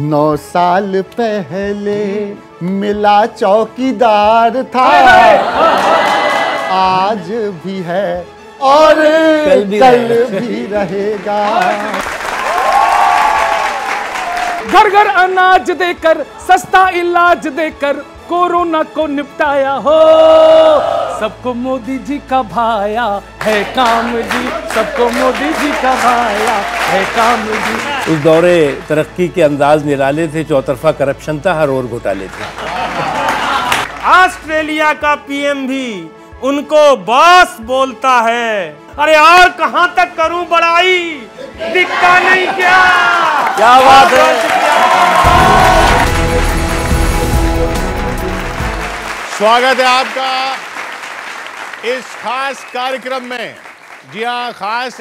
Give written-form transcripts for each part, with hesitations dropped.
9 साल पहले मिला चौकीदार था, आज भी है और कल भी रहेगा। घर घर अनाज देकर, सस्ता इलाज देकर कोरोना को निपटाया हो। सबको मोदी जी का भाया है काम जी, सबको मोदी जी का भाया है काम जी। उस दौरे तरक्की के अंदाज निराले थे, चौतरफा करप्शन था, हर ओर घोटाले थे। ऑस्ट्रेलिया का पीएम भी उनको बॉस बोलता है। अरे और कहां तक करूं बड़ाई, दिखता नहीं क्या? क्या बात है। स्वागत है आपका इस खास कार्यक्रम में। जी हाँ, खास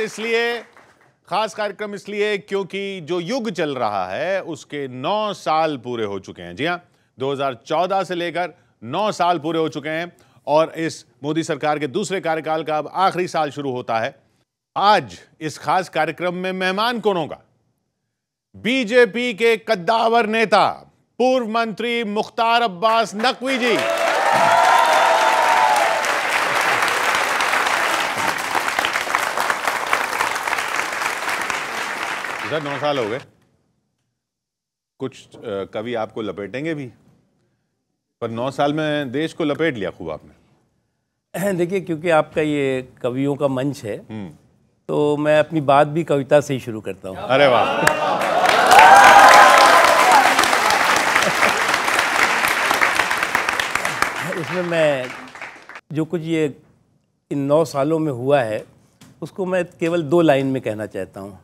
कार्यक्रम इसलिए क्योंकि जो युग चल रहा है उसके 9 साल पूरे हो चुके हैं। जी हाँ, 2014 से लेकर 9 साल पूरे हो चुके हैं और इस मोदी सरकार के दूसरे कार्यकाल का अब आखिरी साल शुरू होता है। आज इस खास कार्यक्रम में मेहमान कौन होगा? बीजेपी के कद्दावर नेता पूर्व मंत्री मुख्तार अब्बास नकवी जी। सर 9 साल हो गए, कुछ कवि आपको लपेटेंगे भी, पर 9 साल में देश को लपेट लिया खूब आपने। देखिए, क्योंकि आपका ये कवियों का मंच है तो मैं अपनी बात भी कविता से ही शुरू करता हूँ। अरे वाह। इसमें मैं जो कुछ ये इन 9 सालों में हुआ है उसको मैं केवल 2 लाइन में कहना चाहता हूँ।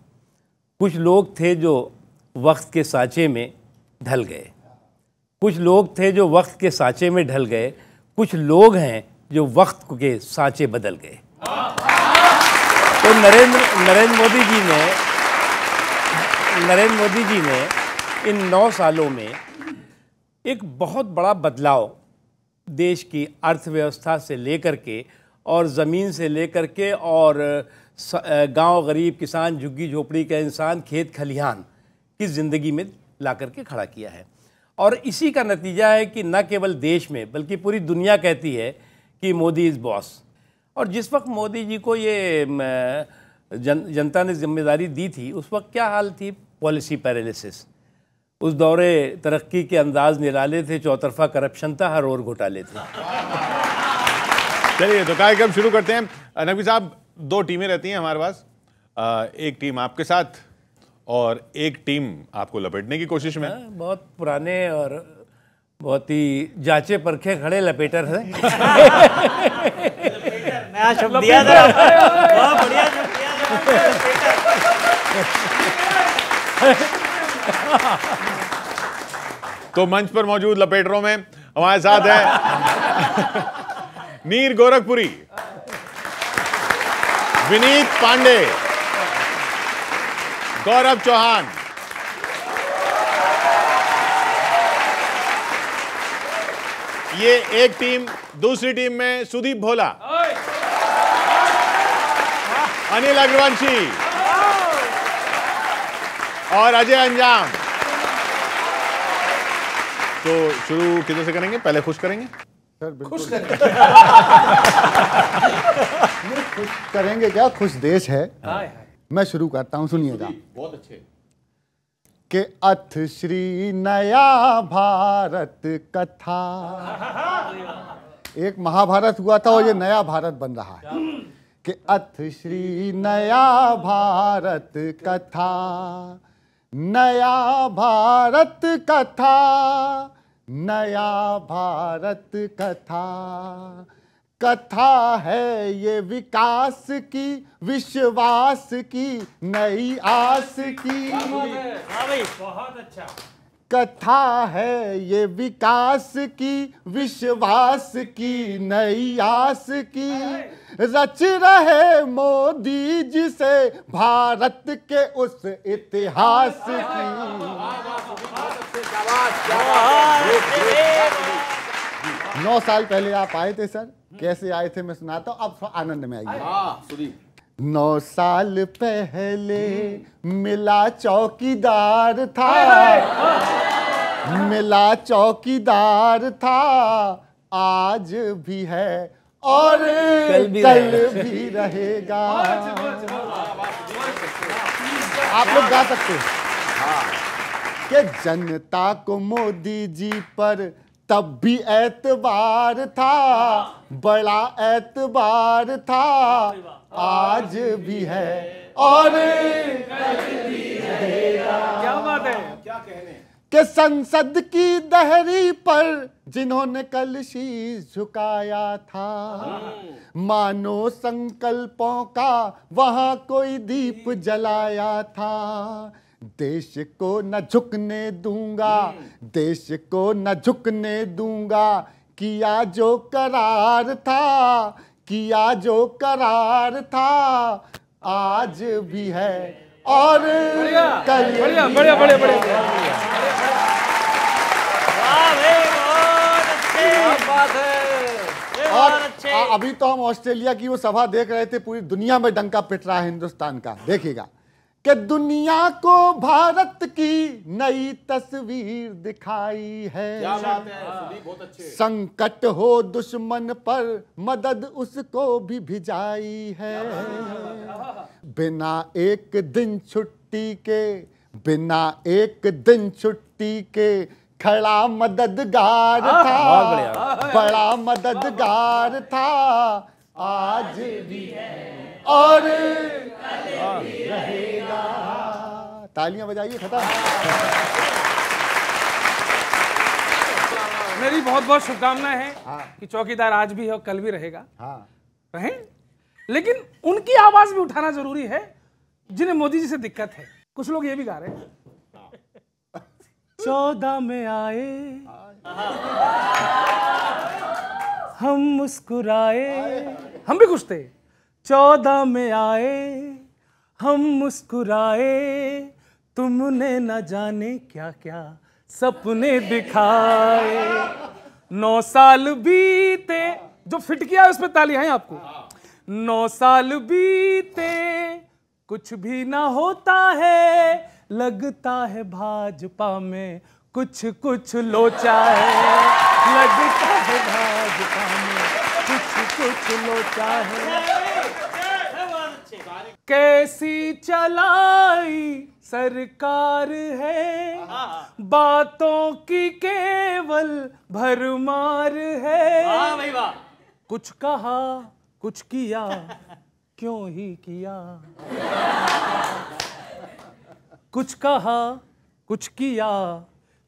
कुछ लोग थे जो वक्त के सांचे में ढल गए, कुछ लोग थे जो वक्त के सांचे में ढल गए, कुछ लोग हैं जो वक्त के सांचे बदल गए। तो नरेंद्र मोदी जी ने इन 9 सालों में एक बहुत बड़ा बदलाव देश की अर्थव्यवस्था से लेकर के और ज़मीन से लेकर के और गांव, गरीब किसान, झुग्गी झोपड़ी का इंसान, खेत खलिहान की ज़िंदगी में ला करके खड़ा किया है। और इसी का नतीजा है कि न केवल देश में बल्कि पूरी दुनिया कहती है कि मोदी इज़ बॉस। और जिस वक्त मोदी जी को ये जनता ने जिम्मेदारी दी थी उस वक्त क्या हाल थी? Policy paralysis. उस दौरे तरक्की के अंदाज निराले थे, चौतरफा करप्शन था, हर ओर घोटाले थे। चलिए तो कार्यक्रम शुरू करते हैं। नकवी साहब, 2 टीमें रहती हैं हमारे पास, एक टीम आपके साथ और एक टीम आपको लपेटने की कोशिश में। बहुत पुराने और बहुत ही जांचे परखे खड़े लपेटर है। नया शब्द दिया था, बहुत बढ़िया शब्द दिया था। तो मंच पर मौजूद लपेटरों में हमारे साथ है नीर गोरखपुरी, विनीत पांडे, गौरव चौहान। ये एक टीम। दूसरी टीम में सुदीप भोला, अनिल अग्रवंशी और अजय अंजाम। तो शुरू किधर से करेंगे? पहले खुश करेंगे सर, खुश करेंगे। खुश करेंगे क्या, खुश देश है। मैं शुरू करता हूं, सुनिएगा। बहुत अच्छे। कि अथ श्री नया भारत कथा, एक महाभारत हुआ था और ये नया भारत बन रहा है। कि अथ श्री नया भारत कथा, नया भारत कथा, नया भारत कथा। कथा है ये विकास की, विश्वास की, नई आस की। बहुत अच्छा। कथा है ये विकास की, विश्वास की, नई आस की। रच रहे मोदी जी से भारत के उस इतिहास की। 9 साल पहले आप आए थे सर, कैसे आए थे मैं सुनाता हूँ, अब आनंद में आइए। 9 साल पहले मिला चौकीदार था, मिला चौकीदार था, आज भी है और कल भी रहेगा। आप लोग गा सकते हैं कि जनता को मोदी जी पर तब भी एतबार था, बड़ा एतबार था, आज भी है और कल भी रहेगा। क्या बात है, क्या कहने कि संसद की दहरी पर जिन्होंने कल शीश झुकाया था, मानो संकल्पों का वहां कोई दीप जलाया था। देश को न झुकने दूंगा, देश को न झुकने दूंगा, किया जो करार था, किया जो करार था, आज भी है और कल बढ़िया बढ़िया बढ़िया बढ़िया। और अभी तो हम ऑस्ट्रेलिया की वो सभा देख रहे थे, पूरी दुनिया में डंका पिट रहा है हिंदुस्तान का। देखिएगा कि दुनिया को भारत की नई तस्वीर दिखाई है। क्या बात है, बहुत अच्छे। संकट हो दुश्मन पर मदद उसको भी भिजाई है। बिना एक दिन छुट्टी के, बिना एक दिन छुट्टी के खड़ा मददगार था, बड़ा मददगार था, आज भी है और रहेगा। तालियां बजाइए, खत्म। मेरी बहुत बहुत शुभकामनाएं हैं कि चौकीदार आज भी है और कल भी रहेगा। रहे, लेकिन उनकी आवाज भी उठाना जरूरी है जिन्हें मोदी जी से दिक्कत है। कुछ लोग ये भी गा रहे हैं, 14 में आए हम मुस्कुराए, हम भी खुश थे। 14 में आए हम मुस्कुराए, तुमने न जाने क्या क्या सपने दिखाए। 9 साल बीते, जो फिट किया है उस पर तालियां हैं आपको। 9 साल बीते कुछ भी ना होता है, लगता है भाजपा में कुछ कुछ लोचा है, लगता है भाजपा में कुछ कुछ लोचा है। कैसी चलाई सरकार है, बातों की केवल भरमार है। कुछ कहा कुछ किया, क्यों ही किया। कुछ कहा कुछ किया,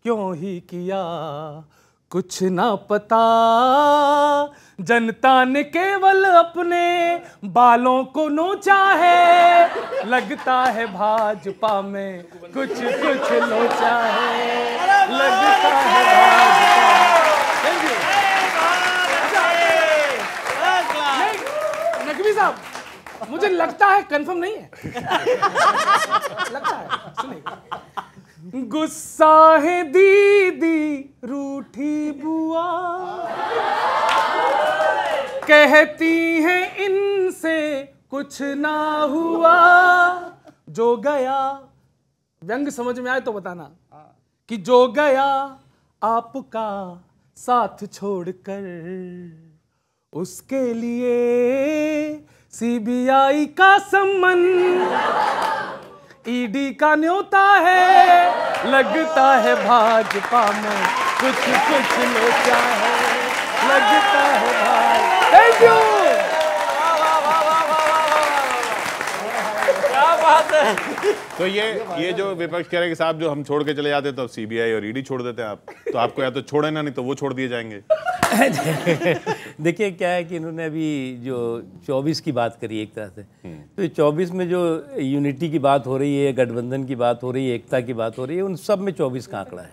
क्यों ही किया। कुछ ना पता, जनता ने केवल अपने बालों को नोचा है, लगता है भाजपा में कुछ कुछ लोचा है, लगता है भाजपा। नकवी साहब, मुझे लगता है, कंफर्म नहीं है, लगता है, सुनिए। गुस्सा है दीदी रूठी बुआ, कहती हैं इनसे कुछ ना हुआ। जो गया, व्यंग समझ में आए तो बताना, कि जो गया आपका साथ छोड़कर, उसके लिए सीबीआई का सम्मन, ईडी का न्योता है, लगता है भाजपा में कुछ कुछ लोचा है, लगता है भाजपा। थैंक यू, क्या बात है। तो ये जो विपक्ष कह रहे हैं कि साहब जो हम छोड़ के चले जाते तो सीबीआई और ईडी छोड़ देते हैं आप, तो आपको या तो छोड़े ना, नहीं तो वो छोड़ दिए जाएंगे। देखिए क्या है कि इन्होंने अभी जो 24 की बात करी एक तरह से, तो ये 24 में जो यूनिटी की बात हो रही है, गठबंधन की बात हो रही है, एकता की बात हो रही है, उन सब में 24 का आंकड़ा है।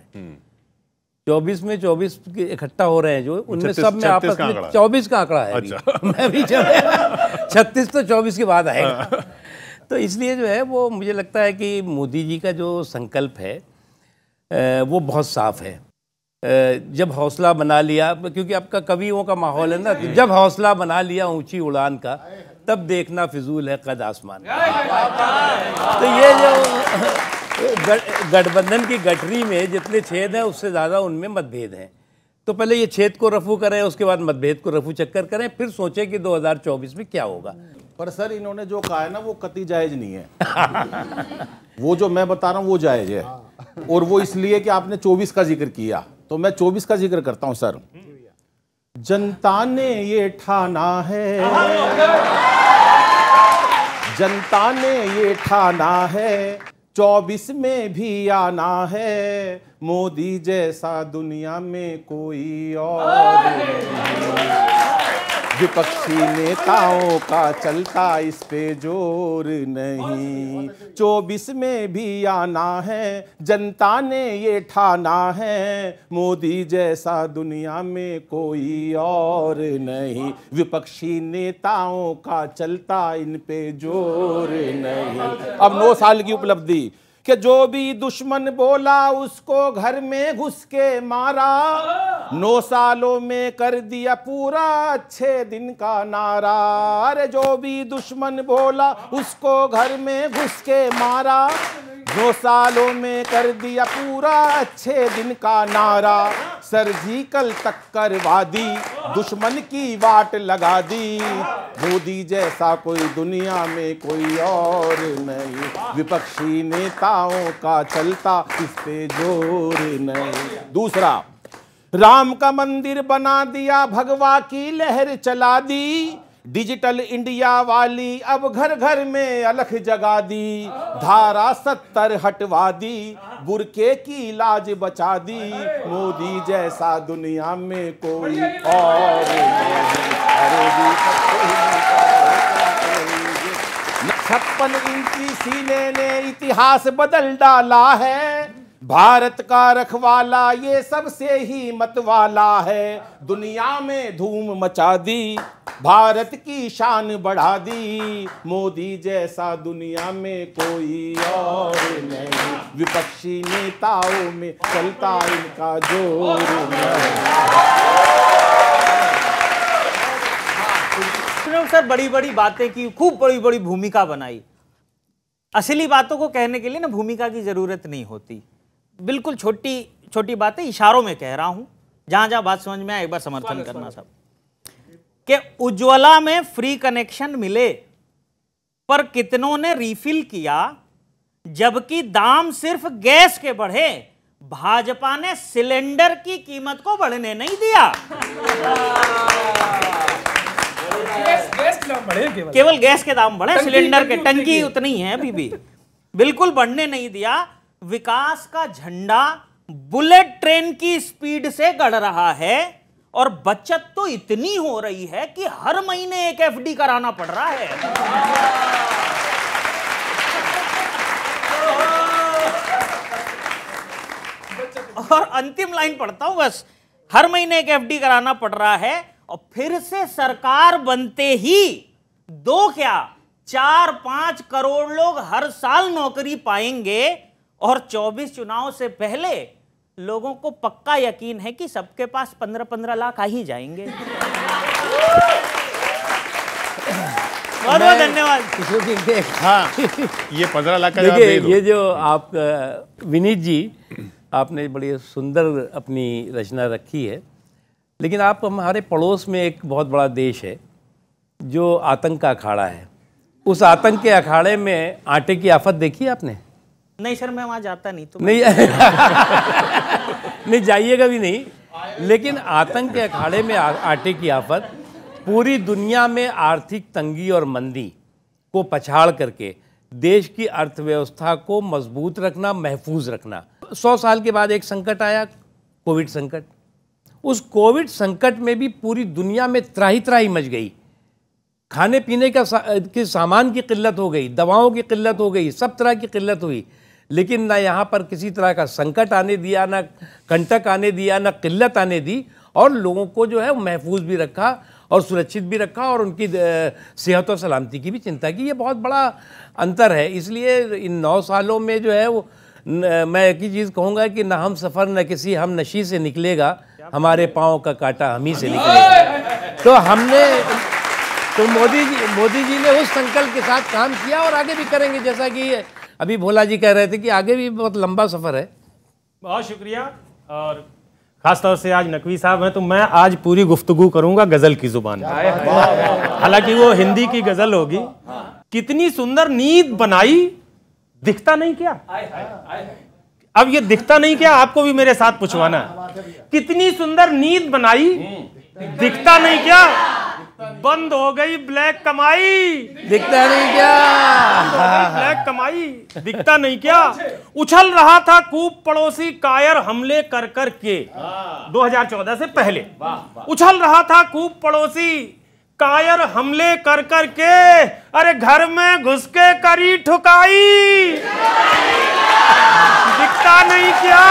24 में 24 इकट्ठा हो रहे हैं जो, उनमें सब में आपस में 24 का आंकड़ा है। अच्छा। मैं भी 36 तो 24 के बाद आएगा। तो इसलिए जो है वो मुझे लगता है कि मोदी जी का जो संकल्प है वो बहुत साफ है। जब हौसला बना लिया, क्योंकि आपका कवियों का माहौल है ना, जब हौसला बना लिया ऊंची उड़ान का, तब देखना फिजूल है कद आसमान। तो ये जो गठबंधन की गठरी में जितने छेद हैं उससे ज़्यादा उनमें मतभेद हैं। तो पहले ये छेद को रफू करें, उसके बाद मतभेद को रफू चक्कर करें, फिर सोचें कि 2024 में क्या होगा। पर सर इन्होंने जो कहा है ना वो कतई जायज़ नहीं है। वो जो मैं बता रहा हूँ वो जायज़ है, और वो इसलिए कि आपने 24 का जिक्र किया, तो मैं 24 का जिक्र करता हूँ सर। जनता ने ये ठाना है, जनता ने ये ठाना है, 24 में भी आना है, मोदी जैसा दुनिया में कोई और नहीं। विपक्षी नेताओं का चलता इस पे जोर नहीं, 24 में भी आना है, जनता ने ये ठाना है, मोदी जैसा दुनिया में कोई और नहीं। विपक्षी नेताओं का चलता इन पे जोर नहीं। अब 9 साल की उपलब्धि कि जो भी दुश्मन बोला उसको घर में घुस के मारा, 9 सालों में कर दिया पूरा अच्छे दिन का नारा। अरे जो भी दुश्मन बोला उसको घर में घुस के मारा, 9 सालों में कर दिया पूरा अच्छे दिन का नारा। सर्जिकल टक्कर वादी दुश्मन की वाट लगा दी, मोदी जैसा कोई दुनिया में कोई और नहीं। विपक्षी नेताओं का चलता इस पे जोर नहीं। दूसरा, राम का मंदिर बना दिया, भगवा की लहर चला दी, डिजिटल इंडिया वाली अब घर घर में अलख जगा दी, धारा 70 हटवा दी, बुरके की लाज बचा दी, मोदी जैसा दुनिया में कोई और नहीं। 56 इंची सीने ने इतिहास बदल डाला है, भारत का रखवाला ये सबसे ही मतवाला है। दुनिया में धूम मचा दी, भारत की शान बढ़ा दी, मोदी जैसा दुनिया में कोई और नहीं। विपक्षी नेताओं में चलता इनका जोर नहीं। सर बड़ी बड़ी बातें की, खूब बड़ी बड़ी भूमिका बनाई। असली बातों को कहने के लिए ना भूमिका की जरूरत नहीं होती, बिल्कुल छोटी छोटी बातें इशारों में कह रहा हूं, जहां जहां बात समझ में आए एक बार समर्थन करना सब। कि उज्ज्वला में फ्री कनेक्शन मिले पर कितनों ने रिफिल किया, जबकि दाम सिर्फ गैस के बढ़े, भाजपा ने सिलेंडर की कीमत को बढ़ने नहीं दिया। केवल गैस के दाम बढ़े, सिलेंडर के टंकी उतनी है अभी भी, बिल्कुल बढ़ने नहीं दिया। विकास का झंडा बुलेट ट्रेन की स्पीड से गड़ रहा है, और बचत तो इतनी हो रही है कि हर महीने एक एफडी कराना पड़ रहा है। और अंतिम लाइन पढ़ता हूं बस, हर महीने एक एफडी कराना पड़ रहा है, और फिर से सरकार बनते ही 4-5 करोड़ लोग हर साल नौकरी पाएंगे, और 24 चुनाव से पहले लोगों को पक्का यकीन है कि सबके पास 15-15 लाख आ ही जाएंगे। बहुत बहुत धन्यवाद। हाँ, ये 15 लाख का जवाब देखिए, दे दो। ये जो आप विनीत जी, आपने बड़ी सुंदर अपनी रचना रखी है, लेकिन आप हमारे पड़ोस में एक बहुत बड़ा देश है जो आतंक का अखाड़ा है। उस आतंक के अखाड़े में आटे की आफत देखी आपने? नहीं सर, मैं वहां जाता नहीं तो नहीं नहीं जाइएगा भी नहीं, लेकिन आतंक के अखाड़े में आटे की आफत पूरी दुनिया में आर्थिक तंगी और मंदी को पछाड़ करके देश की अर्थव्यवस्था को मजबूत रखना, महफूज रखना। 100 साल के बाद एक संकट आया, कोविड संकट। उस कोविड संकट में भी पूरी दुनिया में त्राही त्राही मच गई, खाने पीने के सामान की किल्लत हो गई, दवाओं की किल्लत हो गई, सब तरह की किल्लत हुई, लेकिन ना यहाँ पर किसी तरह का संकट आने दिया, ना कंटक आने दिया, ना किल्लत आने दी, और लोगों को जो है महफूज भी रखा और सुरक्षित भी रखा, और उनकी सेहत और सलामती की भी चिंता की। ये बहुत बड़ा अंतर है। इसलिए इन 9 सालों में जो है वो मैं एक ही चीज़ कहूँगा कि ना हम सफ़र न किसी हम नशी से निकलेगा, हमारे पाँव का कांटा हम ही से निकलेगा। तो मोदी जी ने उस संकल्प के साथ काम किया और आगे भी करेंगे। जैसा कि अभी भोला जी कह रहे थे कि आगे भी बहुत लंबा सफर है। बहुत शुक्रिया। और खासतौर से आज नकवी साहब हैं तो मैं आज पूरी गुफ्तगू करूंगा गजल की जुबान में, हालांकि वो हिंदी की गजल होगी। कितनी सुंदर नींद बनाई, दिखता नहीं क्या। अब ये दिखता नहीं क्या आपको भी मेरे साथ पूछवाना है। कितनी सुंदर नींद बनाई, दिखता नहीं क्या, बंद हो गई ब्लैक कमाई। दिखता नहीं क्या, ब्लैक कमाई, दिखता नहीं क्या। उछल रहा था कूप पड़ोसी कायर हमले कर कर के, 2014 से पहले उछल रहा था कूप पड़ोसी कायर हमले कर कर के। अरे घर में घुस के करी ठुकाई, दिखता नहीं क्या।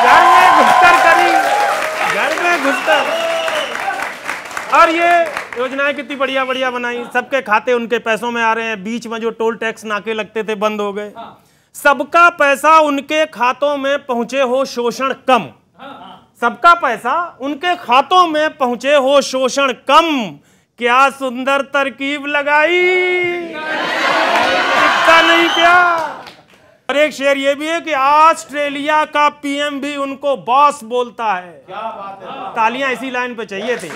घर में घुसकर करी, घर में घुसकर। और ये योजनाएं कितनी बढ़िया बढ़िया बनाई, सबके खाते उनके पैसों में आ रहे हैं। बीच में जो टोल टैक्स नाके लगते थे बंद हो गए। सबका पैसा उनके खातों में पहुंचे हो शोषण कम। सबका पैसा उनके खातों में पहुंचे हो शोषण कम। क्या सुंदर तरकीब लगाई, दिखता नहीं क्या। और एक शेर ये भी है कि ऑस्ट्रेलिया का पीएम भी उनको बॉस बोलता है। क्या बात है, तालियां इसी लाइन पे चाहिए थी।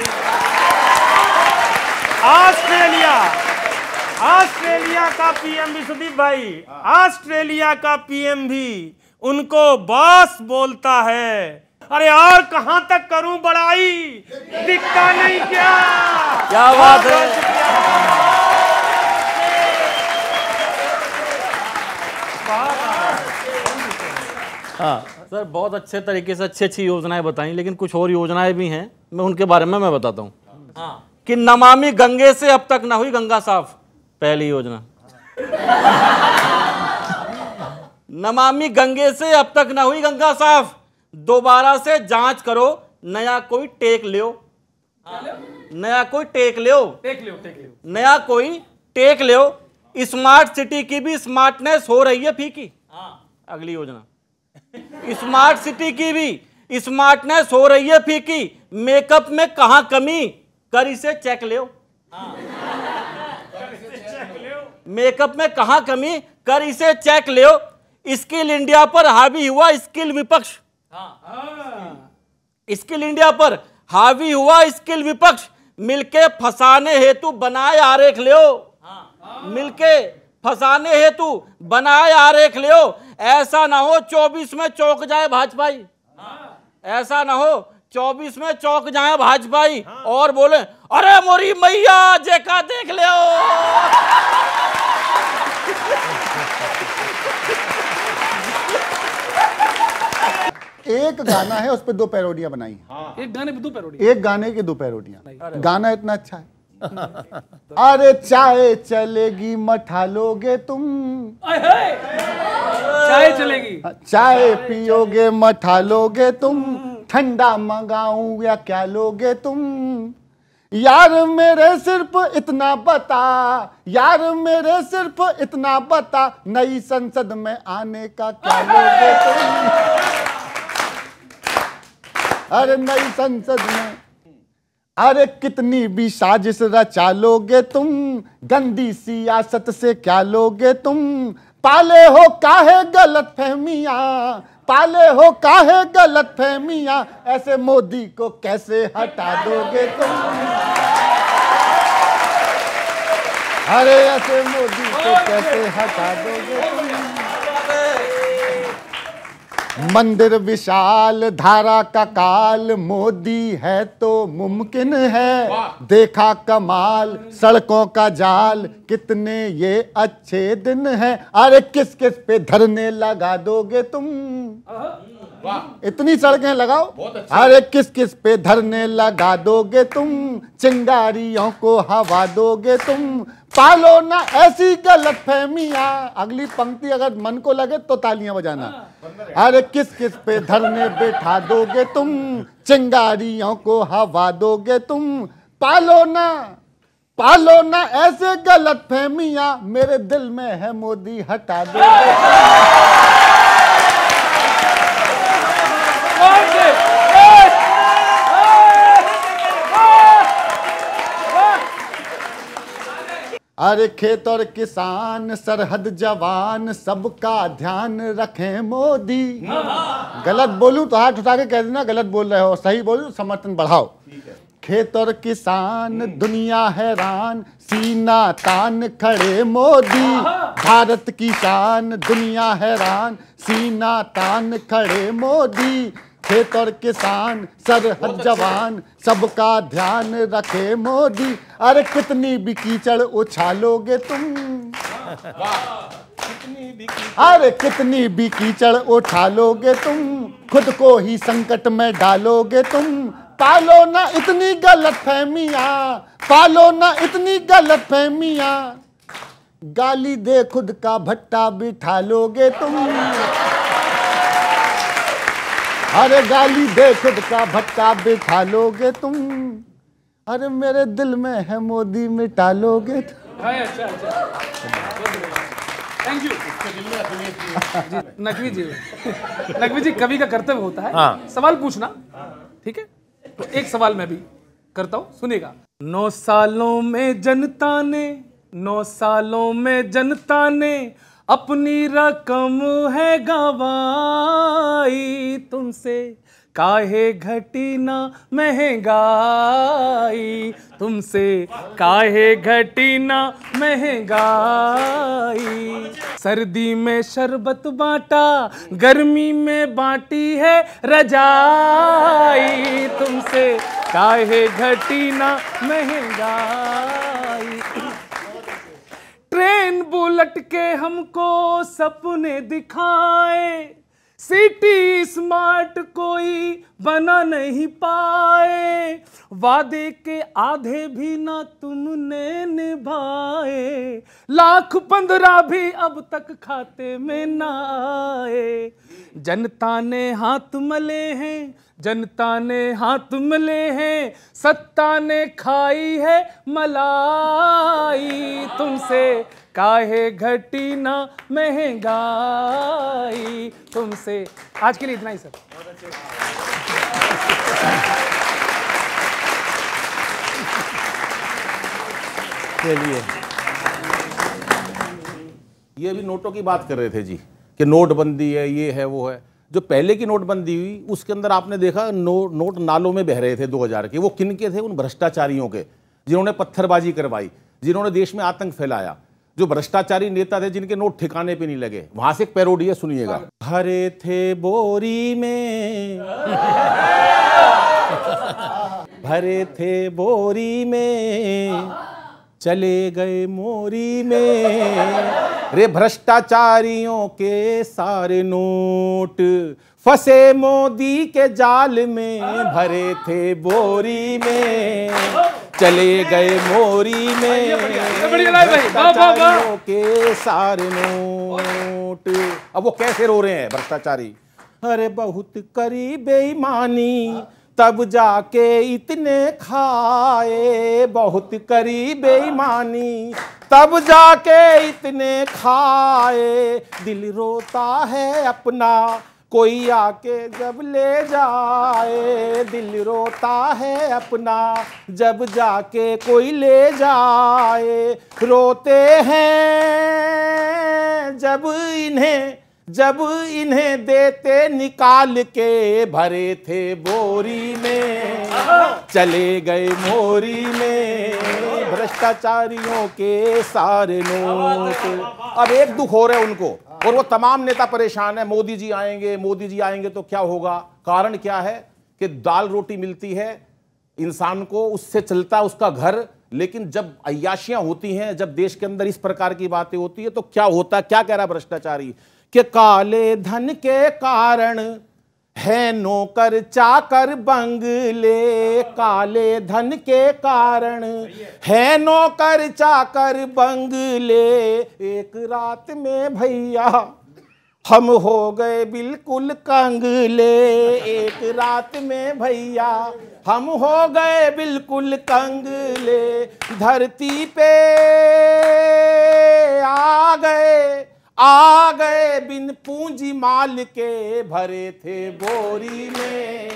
ऑस्ट्रेलिया का पीएम भी, सुदीप भाई, ऑस्ट्रेलिया का पीएम भी उनको बॉस बोलता है। अरे और कहां तक करूं बड़ाई, दिखता नहीं क्या। क्या बात है। हाँ सर, बहुत अच्छे तरीके से अच्छी अच्छी योजनाएं बताई, लेकिन कुछ और योजनाएं भी हैं, मैं उनके बारे में मैं बताता हूँ। कि नमामि गंगे से अब तक ना हुई गंगा साफ, पहली योजना। नमामि गंगे से अब तक ना हुई गंगा साफ, दोबारा से जांच करो, नया कोई टेक लियो। नया कोई टेक लियो, नया कोई टेक लियो। स्मार्ट सिटी की भी स्मार्टनेस हो रही है फीकी। अगली योजना, स्मार्ट सिटी की भी स्मार्टनेस हो रही है फीकी। मेकअप में कहां कमी, कर इसे चेक लियो। मेकअप में कहां कमी, कर इसे चेक लियो। स्किल इंडिया पर हावी हुआ स्किल विपक्ष। स्किल इंडिया पर हावी हुआ स्किल विपक्ष, मिलके फंसाने हेतु बनाए आरेख लियो। मिलके फंसाने हेतु बनाए आरेख लियो। ऐसा ना हो 24 में चौंक जाए भाजपाई। ऐसा ना हो 24 में चौंक जाए भाजपाई और बोले अरे मोरी मैया जेका देख लियो। एक गाना है उस पे 2 पैरोडियां बनाई हैं। एक गाने पे 2 पैरोडी, एक गाने की 2 पैरोडियां। गाना इतना अच्छा है। अरे चाय चलेगी मठा लोगे तुम, चाय चलेगी, चाय पियोगे मठा लोगे तुम, ठंडा मंगाऊं या क्या लोगे तुम। यार मेरे सिर्फ इतना बता, यार मेरे सिर्फ इतना बता, नई संसद में आने का क्या लोगे तुम। अरे नई संसद में, अरे कितनी भी साजिश रचा लोगे तुम, गंदी सियासत से क्या लोगे तुम। पाले हो काहे गलत फहमियां, पाले हो काहे गलत फहमियां, ऐसे मोदी को कैसे हटा दोगे तुम। अरे ऐसे मोदी को कैसे हटा दोगे तुम। मंदिर विशाल धारा का काल, मोदी है तो मुमकिन है। देखा कमाल सड़कों का जाल, कितने ये अच्छे दिन हैं। अरे किस किस पे धरने लगा दोगे तुम। इतनी सड़कें लगाओ, अरे किस किस पे धरने लगा दोगे तुम। चिंगारियों को हवा दोगे तुम। पालो ना ऐसी गलत फहमियां। अगली पंक्ति अगर मन को लगे तो तालियां बजाना। अरे किस किस पे धरने बैठा दोगे तुम। चिंगारियों को हवा दोगे तुम। पालो ना ऐसे गलत फहमियां, मेरे दिल में है मोदी हटा दोगे। अरे खेत और किसान सरहद जवान सबका ध्यान रखें मोदी। गलत बोलूं तो हाथ उठा के कह देना गलत बोल रहे हो, सही बोलूं तो समर्थन बढ़ाओ। खेत और किसान दुनिया हैरान सीना तान खड़े मोदी। भारत की शान दुनिया हैरान सीना तान खड़े मोदी। खेत और किसान सरहद जवान सबका ध्यान रखे मोदी। अरे कितनी भी कीचड़ उछालोगे तुम, अरे कितनी भी कीचड़ उछालोगे तुम, खुद को ही संकट में डालोगे तुम। पालो ना इतनी गलतफहमियां, पालो ना इतनी गलतफहमियां, गाली दे खुद का भट्टा बिठा लोगे तुम। अरे गाली दे खुद का भट्टा बिठा लोगे तुम। अरे मेरे दिल में है मोदी मिटा लोगे तुम। अच्छा थैंक यू नकवी जी। नकवी जी कवि का कर्तव्य होता है सवाल पूछना, ठीक है? तो एक सवाल मैं भी करता हूं, सुनिएगा। 9 सालों में जनता ने, 9 सालों में जनता ने अपनी रकम है गवाई। तुमसे काहे घटी ना महंगाई, तुमसे काहे घटी ना महंगाई। सर्दी में शरबत बांटा, गर्मी में बांटी है रजाई। तुमसे काहे घटी ना महंगाई। ट्रेन बुलेट के हमको सपने दिखाए, सिटी स्मार्ट कोई बना नहीं पाए। वादे के आधे भी ना तुमने निभाए, लाख 15 भी अब तक खाते में ना आए। जनता ने हाथ मले हैं, जनता ने हाथ मले हैं, सत्ता ने खाई है मलाई। तुमसे काहे घटी ना महंगाई, तुमसे। आज के लिए इतना ही सर। चलिए, ये भी नोटों की बात कर रहे थे जी कि नोटबंदी है, ये है, वो है। जो पहले की नोटबंदी हुई उसके अंदर आपने देखा नोट नालों में बह रहे थे 2000 के। वो किन के थे? उन भ्रष्टाचारियों के जिन्होंने पत्थरबाजी करवाई, जिन्होंने देश में आतंक फैलाया, जो भ्रष्टाचारी नेता थे जिनके नोट ठिकाने पे नहीं लगे। वहां से एक पैरोडी है, सुनिएगा। भरे थे बोरी में, भरे थे बोरी में, चले गए मोरी में। रे भ्रष्टाचारियों के सारे नोट फंसे मोदी के जाल में। भरे थे बोरी में, चले गए मोरी में। भ्रष्टाचारियों के सारे नोट। अब वो कैसे रो रहे हैं भ्रष्टाचारी? अरे बहुत करी बेईमानी तब जाके इतने खाए, बहुत करी बेईमानी तब जाके इतने खाए। दिल रोता है अपना कोई आके जब ले जाए, दिल रोता है अपना जब जाके कोई ले जाए। रोते हैं जब इन्हें देते निकाल के। भरे थे बोरी में, चले गए मोरी में। भ्रष्टाचारियों के सारे नोट। अब एक दुख हो रहा है उनको, और वो तमाम नेता परेशान है। मोदी जी आएंगे, मोदी जी आएंगे तो क्या होगा? कारण क्या है कि दाल रोटी मिलती है इंसान को, उससे चलता है उसका घर। लेकिन जब अय्याशियां होती हैं, जब देश के अंदर इस प्रकार की बातें होती है तो क्या होता है? क्या कह रहा है भ्रष्टाचारी कि काले धन के कारण है नौकर चाकर बंगले। काले धन के कारण है नौकर चाकर बंगले। एक रात में भैया हम हो गए बिल्कुल कंगले। एक रात में भैया हम हो गए बिल्कुल कंगले। धरती पे आ गए बिन पूंजी माल के। भरे थे बोरी में,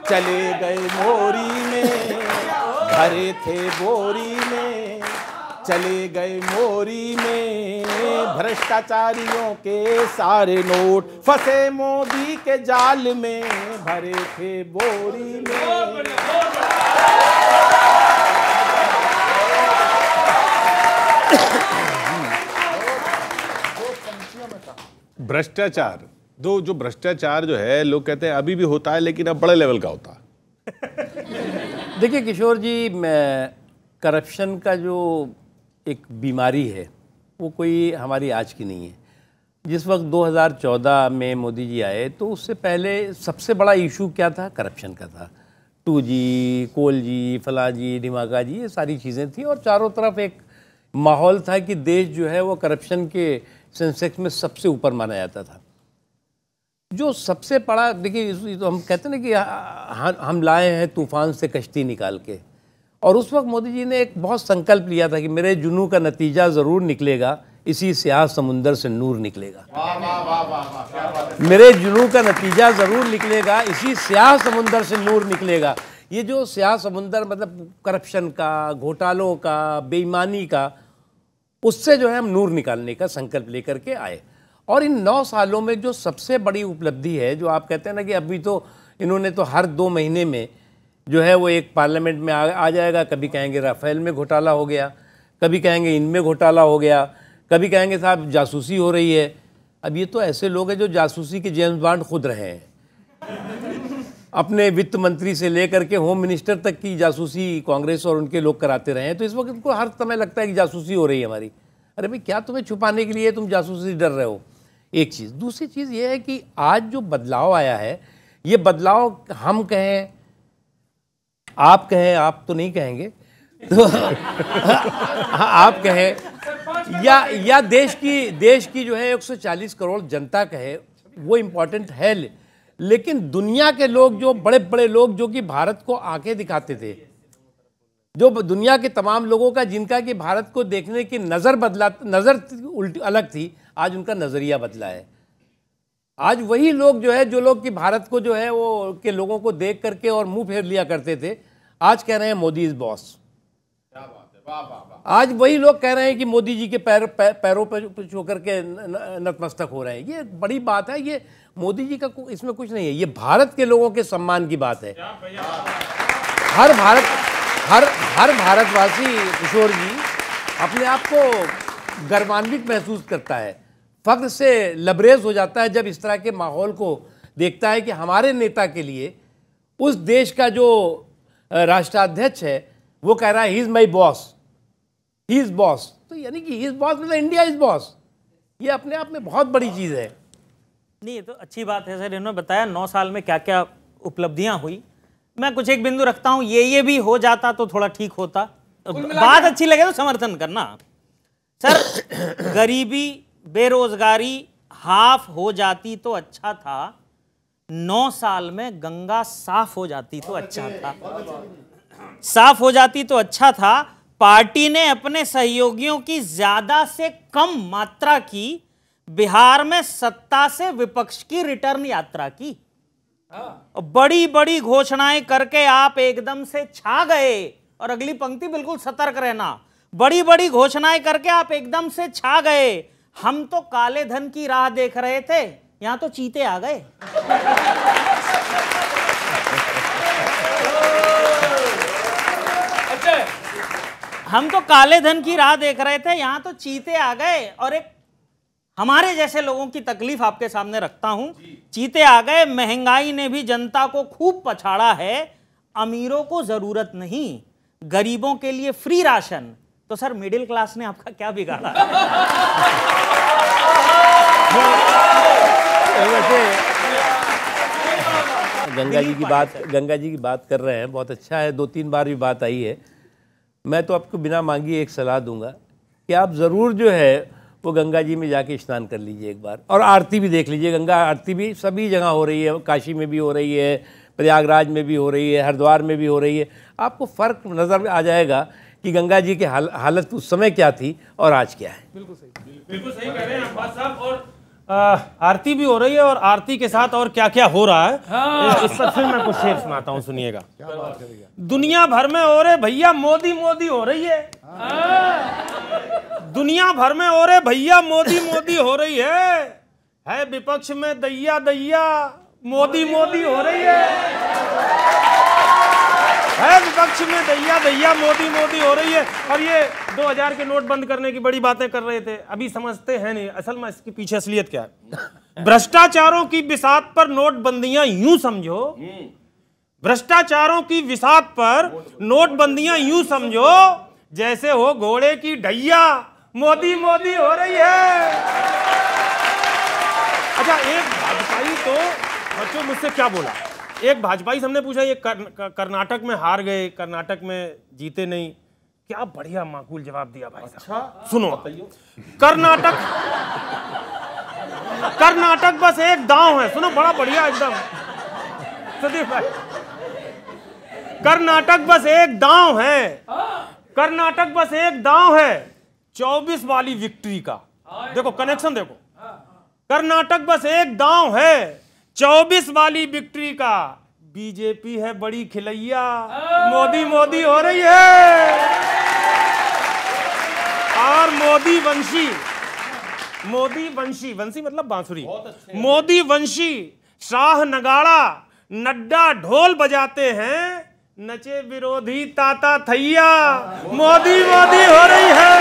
चले गए मोरी में। भरे थे बोरी में, चले गए मोरी में भ्रष्टाचारियों के सारे नोट, फंसे मोदी के जाल में भरे थे बोरी में। भ्रष्टाचार, जो भ्रष्टाचार जो है लोग कहते हैं अभी भी होता है, लेकिन अब बड़े लेवल का होता है। देखिए किशोर जी, करप्शन का जो एक बीमारी है वो कोई हमारी आज की नहीं है। जिस वक्त 2014 में मोदी जी आए तो उससे पहले सबसे बड़ा इशू क्या था? करप्शन का था। 2G, कोल जी, फला जी, ढिमाका जी, ये सारी चीज़ें थी और चारों तरफ एक माहौल था कि देश जो है वो करप्शन के सेंसेक्स में सबसे ऊपर माना जाता था। जो सबसे बड़ा, देखिए तो हम कहते हैं ना कि हम लाए हैं तूफान से कश्ती निकाल के, और उस वक्त मोदी जी ने एक बहुत संकल्प लिया था कि मेरे जुनून का नतीजा ज़रूर निकलेगा, इसी स्याह समुंदर से नूर निकलेगा। मेरे जुनून का नतीजा ज़रूर निकलेगा, इसी स्याह समुंदर से नूर निकलेगा। ये जो स्याह समुंदर मतलब करप्शन का, घोटालों का, बेईमानी का, उससे जो है हम नूर निकालने का संकल्प लेकर के आए। और इन 9 सालों में जो सबसे बड़ी उपलब्धि है, जो आप कहते हैं ना कि अभी तो इन्होंने तो हर 2 महीने में जो है वो एक पार्लियामेंट में आ जाएगा। कभी कहेंगे राफेल में घोटाला हो गया, कभी कहेंगे इनमें घोटाला हो गया, कभी कहेंगे साहब जासूसी हो रही है। अब ये तो ऐसे लोग हैं जो जासूसी के जेम्स बॉन्ड खुद रहे हैं। अपने वित्त मंत्री से लेकर के होम मिनिस्टर तक की जासूसी कांग्रेस और उनके लोग कराते रहे हैं। तो इस वक्त उनको हर समय लगता है कि जासूसी हो रही है हमारी। अरे भाई, क्या तुम्हें छुपाने के लिए तुम जासूसी से डर रहे हो? एक चीज़। दूसरी चीज़ ये है कि आज जो बदलाव आया है, ये बदलाव हम कहें, आप कहें, आप तो नहीं कहेंगे तो आप कहें या देश की जो है 140 करोड़ जनता कहे, वो इम्पोर्टेंट है। लेकिन दुनिया के लोग, जो बड़े बड़े लोग जो कि भारत को आंखें दिखाते थे, जो दुनिया के तमाम लोगों का जिनका कि भारत को देखने की नज़र उल्टी अलग थी, आज उनका नज़रिया बदला है। आज वही लोग जो है, जो लोग कि भारत को जो है वो के लोगों को देख करके और मुंह फेर लिया करते थे, आज कह रहे हैं मोदी इज बॉस। आज वही लोग कह रहे हैं कि मोदी जी के पैरों पर छू करके नतमस्तक हो रहे हैं। ये बड़ी बात है। ये मोदी जी का इसमें कुछ नहीं है, ये भारत के लोगों के सम्मान की बात है। हर भारतवासी किशोर जी अपने आप को गर्वान्वित महसूस करता है, फख्र से लबरेज हो जाता है जब इस तरह के माहौल को देखता है कि हमारे नेता के लिए उस देश का जो राष्ट्राध्यक्ष है वो कह रहा है he is my boss, he is boss. तो यानी कि ही इज बॉस मतलब इंडिया इज बॉस। ये अपने आप में बहुत बड़ी चीज़ है। नहीं, ये तो अच्छी बात है सर। इन्होंने बताया 9 साल में क्या क्या उपलब्धियां हुई। मैं कुछ एक बिंदु रखता हूं, ये भी हो जाता तो थोड़ा ठीक होता। बात अच्छी लगे तो समर्थन करना। सर, गरीबी, बेरोजगारी हाफ हो जाती तो अच्छा था। 9 साल में गंगा साफ हो जाती तो अच्छा था। साफ हो जाती तो अच्छा था। पार्टी ने अपने सहयोगियों की ज्यादा से कम मात्रा की बिहार में सत्ता से विपक्ष की रिटर्न यात्रा की। बड़ी बड़ी घोषणाएं करके आप एकदम से छा गए। और अगली पंक्ति बिल्कुल सतर्क रहना। बड़ी बड़ी घोषणाएं करके आप एकदम से छा गए। हम तो काले धन की राह देख रहे थे, यहां तो चीते आ गए। हम तो काले धन की राह देख रहे थे, यहां तो चीते आ गए। और एक हमारे जैसे लोगों की तकलीफ आपके सामने रखता हूं। चीते आ गए। महंगाई ने भी जनता को खूब पछाड़ा है। अमीरों को जरूरत नहीं, गरीबों के लिए फ्री राशन। तो सर, मिडिल क्लास ने आपका क्या बिगाड़ा? गंगा जी की बात कर रहे हैं, बहुत अच्छा है। 2-3 बार भी बात आई है। मैं तो आपको बिना मांगी एक सलाह दूंगा कि आप ज़रूर जो है वो गंगा जी में जाके स्नान कर लीजिए एक बार, और आरती भी देख लीजिए। गंगा आरती भी सभी जगह हो रही है, काशी में भी हो रही है, प्रयागराज में भी हो रही है, हरिद्वार में भी हो रही है। आपको फ़र्क नज़र आ जाएगा कि गंगा जी की हालत उस समय क्या थी और आज क्या है। बिल्कुल सही कह रहे हैं अब्बास साहब। और आरती भी हो रही है और आरती के साथ और क्या क्या हो रहा है इस पर फिर मैं कुछ शेर सुनाता हूँ, सुनिएगा। दुनिया भर में हो रहे भैया मोदी मोदी हो रही है, दुनिया भर में हो रहे भैया मोदी मोदी हो रही है विपक्ष में दैया दैया मोदी मोदी हो रही है विपक्ष में दैया दैया मोदी मोदी हो रही है। और ये 2000 के नोट बंद करने की बड़ी बातें कर रहे थे, अभी समझते हैं नहीं असल में इसके पीछे असलियत क्या है। भ्रष्टाचारों की बिसात पर नोटबंदियां यूं समझो, भ्रष्टाचारों की बिसात पर नोटबंदियां यूं समझो जैसे हो घोड़े की ढैया मोदी मोदी हो रही है। अच्छा, एक भाजपाई तो बच्चों मुझसे क्या बोला, एक भाजपाई से हमने पूछा ये कर्नाटक में हार गए, कर्नाटक में जीते नहीं, क्या बढ़िया माकूल जवाब दिया भाई साहब। अच्छा, सुनो, कर्नाटक बस एक गांव है, सुनो बड़ा बढ़िया एकदम सुदीप भाई, कर्नाटक बस एक गांव है, कर्नाटक बस एक गांव है 24 वाली विक्ट्री का। देखो कनेक्शन देखो, कर्नाटक बस एक गांव है 24 वाली विक्ट्री का, बीजेपी है बड़ी खिलैया मोदी मोदी हो रही है। और मोदी वंशी वंशी मतलब बांसुरी, मोदी वंशी शाह नगाड़ा नड्डा ढोल बजाते हैं, नचे विरोधी ताता थैया मोदी मोदी हो रही है।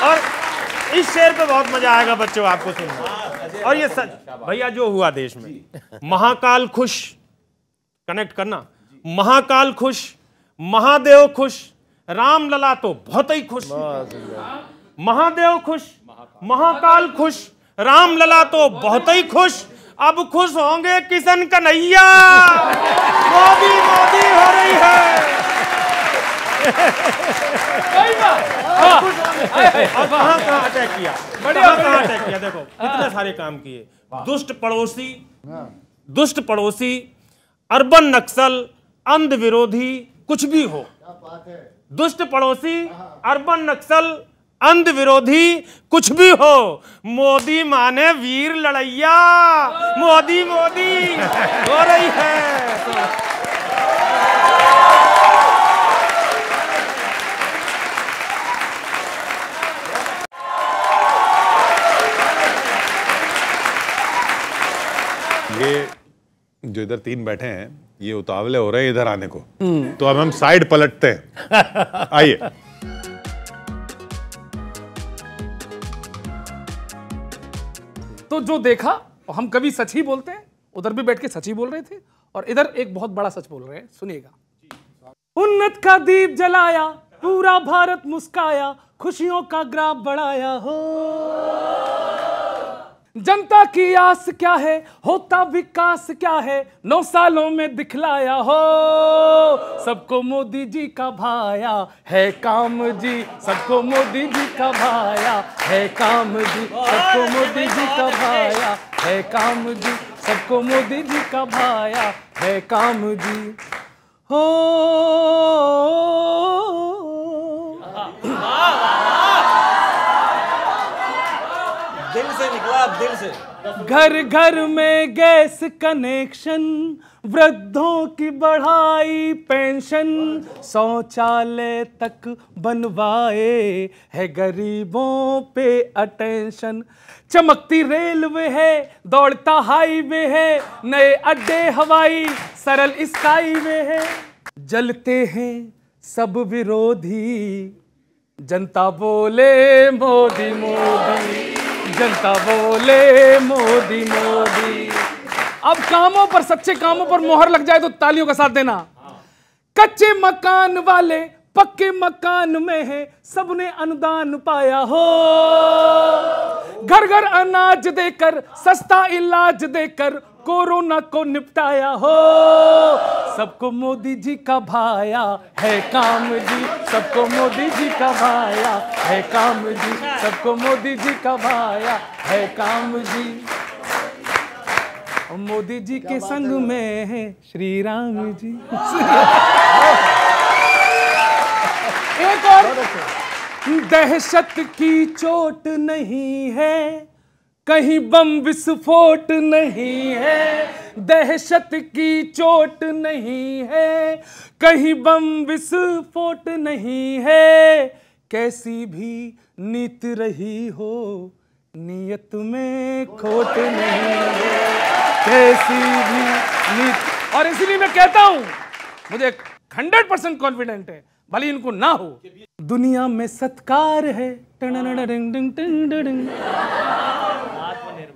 और इस शेर पे बहुत मजा आएगा बच्चों आपको सुनना। और ये सच भैया जो हुआ देश में, महाकाल खुश, कनेक्ट करना, महाकाल खुश, महादेव खुश, रामलला तो बहुत ही खुश, महादेव खुश, महाकाल खुश, रामलला तो बहुत ही खुश, अब खुश होंगे किशन कन्हैया मोदी मोदी हो रही है। और कहाँ अटैक किया, कहाँ अटैक किया, देखो कितने सारे काम किए। दुष्ट पड़ोसी, अर्बन नक्सल, अंध विरोधी, कुछ भी हो, दुष्ट पड़ोसी, अर्बन नक्सल, अंध विरोधी, कुछ भी हो, मोदी माने वीर लड़ैया मोदी मोदी हो रही है। ये जो इधर तीन बैठे हैं ये उतावले हो रहे हैं इधर आने को, तो अब हम साइड पलटते हैं। आइए। तो जो देखा, हम कभी सच ही बोलते हैं, उधर भी बैठ के सच ही बोल रहे थे और इधर एक बहुत बड़ा सच बोल रहे हैं, सुनिएगा। उन्नत का दीप जलाया, पूरा भारत मुस्काया, खुशियों का ग्राफ बढ़ाया हो। जनता की आस क्या है, होता विकास क्या है, 9 सालों में दिखलाया हो। सबको मोदी जी का भाया है काम जी, सबको मोदी जी का भाया है काम जी, सबको मोदी जी का भाया है काम जी, सबको मोदी जी का भाया है काम जी हो। दिल से निकला, दिल से। घर घर में गैस कनेक्शन, वृद्धों की बढ़ाई पेंशन, शौचालय तक बनवाए है गरीबों पे अटेंशन। चमकती रेलवे है, दौड़ता हाईवे है, नए अड्डे हवाई सरल स्काईवे है। जलते हैं सब विरोधी, जनता बोले मोदी मोदी, जनता बोले मोदी मोदी। अब कामों पर, सच्चे कामों पर मोहर लग जाए तो तालियों का साथ देना। कच्चे मकान वाले पक्के मकान में है, सबने अनुदान पाया हो। घर घर अनाज देकर, सस्ता इलाज देकर, कोरोना को निपटाया हो। सबको मोदी जी का भाया है काम जी, सबको मोदी जी का भाया है काम जी, सबको मोदी जी का भाया है काम जी। मोदी जी के संग में है श्री राम जी। दहशत की चोट नहीं है, कहीं बम विस्फोट नहीं है। दहशत की चोट नहीं है, कहीं बम विस्फोट नहीं है। कैसी भी नीत रही हो, नियत में खोट नहीं है। कैसी भी नीत। और इसीलिए मैं कहता हूं, मुझे 100% कॉन्फिडेंट है, भले इनको ना हो, दुनिया में सत्कार है।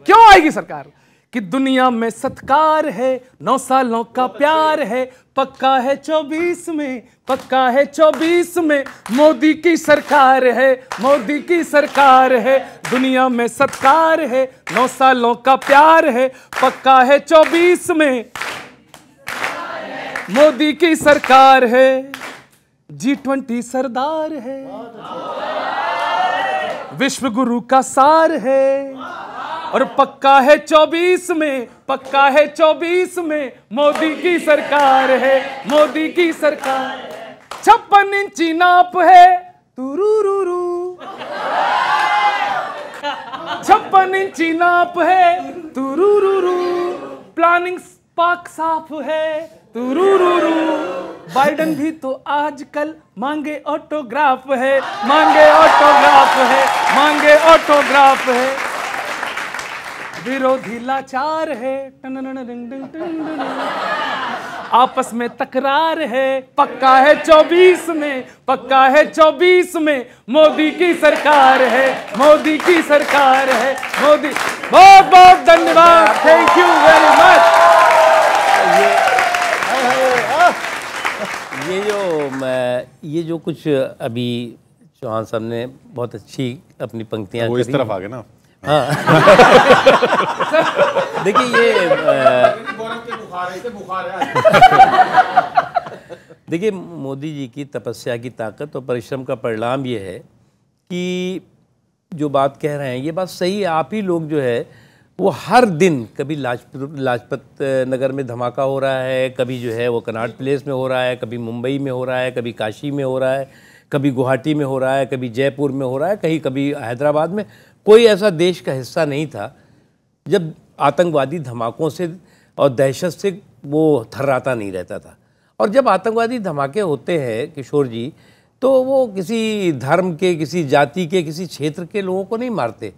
क्यों आएगी सरकार? कि दुनिया में सत्कार है, 9 सालों का प्यार है, पक्का है 24 में, पक्का है 24 में। मोदी की सरकार है, मोदी की सरकार है। दुनिया में सत्कार है, 9 सालों का प्यार है, पक्का है 24 में। मोदी की सरकार है, G20 सरदार है, विश्व गुरु का सार है, और पक्का है 24 में, पक्का है 24 में। मोदी की सरकार है, मोदी की सरकार। 56 इंची नाप है, तुरुरुरु। 56 इंची नाप है, तुरुरुरु। प्लानिंग पाक साफ है, तुरुरुरु। बाइडन भी तो आजकल मांगे ऑटोग्राफ है, मांगे ऑटोग्राफ है, मांगे ऑटोग्राफ है। विरोधी लाचार है, आपस में तकरार है, पक्का है 24 में, पक्का है 24 में। मोदी की सरकार है, मोदी की सरकार है, मोदी। बहुत बहुत धन्यवाद, थैंक यू वेरी मच। ये जो कुछ अभी चौहान साहब ने बहुत अच्छी अपनी पंक्तियां वो इस तरफ आ गए ना। हाँ देखिए ये देखिए मोदी जी की तपस्या की ताकत और परिश्रम का परिणाम ये है कि जो बात कह रहे हैं ये बात सही है। आप ही लोग जो है वो हर दिन कभी लाजपत नगर में धमाका हो रहा है, कभी जो है वो कनॉट प्लेस में हो रहा है, कभी मुंबई में हो रहा है, कभी काशी में हो रहा है, कभी गुवाहाटी में हो रहा है, कभी जयपुर में हो रहा है, कहीं कभी हैदराबाद में। कोई ऐसा देश का हिस्सा नहीं था जब आतंकवादी धमाकों से और दहशत से वो थर्राता नहीं रहता था। और जब आतंकवादी धमाके होते हैं किशोर जी, तो वो किसी धर्म के, किसी जाति के, किसी क्षेत्र के लोगों को नहीं मारते।